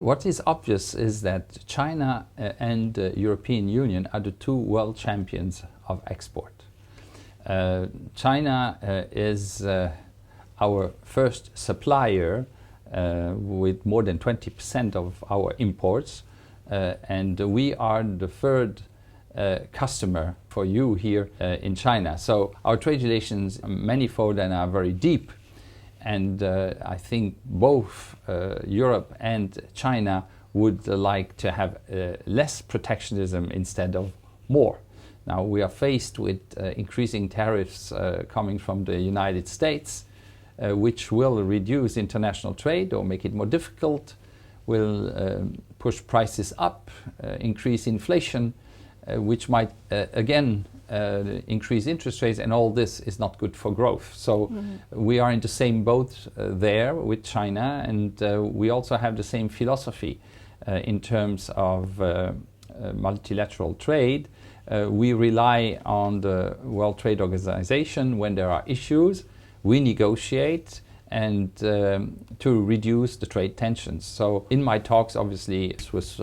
What is obvious is that China and the European Union are the two world champions of export. China is our first supplier with more than 20% of our imports, and we are the third customer for you here in China. So our trade relations are manifold and are very deep. And I think both Europe and China would like to have less protectionism instead of more. Now we are faced with increasing tariffs coming from the United States, which will reduce international trade or make it more difficult, will push prices up, increase inflation, which might again increase interest rates, and all this is not good for growth. So we are in the same boat there with China, and we also have the same philosophy in terms of multilateral trade. We rely on the World Trade Organization. When there are issues, we negotiate and to reduce the trade tensions. So in my talks, obviously, this was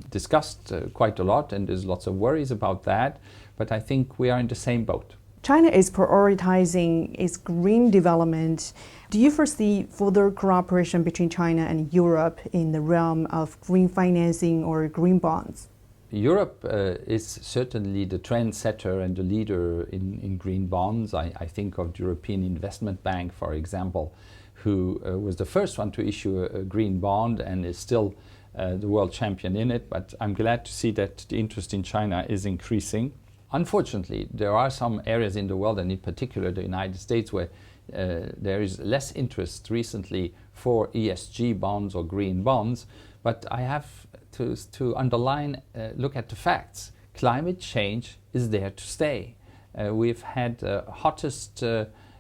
discussed quite a lot, and there's lots of worries about that. But I think we are in the same boat. China is prioritizing its green development. Do you foresee further cooperation between China and Europe in the realm of green financing or green bonds? Europe is certainly the trendsetter and the leader in green bonds. I think of the European Investment Bank, for example, who was the first one to issue a green bond and is still the world champion in it. But I'm glad to see that the interest in China is increasing. Unfortunately, there are some areas in the world, and in particular the United States, where there is less interest recently for ESG bonds or green bonds. But I have to underline, look at the facts. Climate change is there to stay. We've had hottest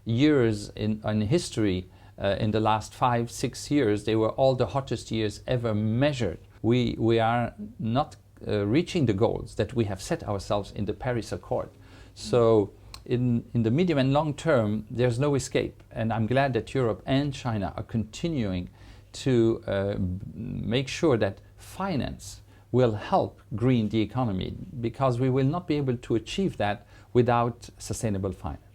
years in history in the last 5-6 years. They were all the hottest years ever measured. We are not reaching the goals that we have set ourselves in the Paris Accord. So in the medium and long term, there's no escape. And I'm glad that Europe and China are continuing to make sure that finance will help green the economy, because we will not be able to achieve that without sustainable finance.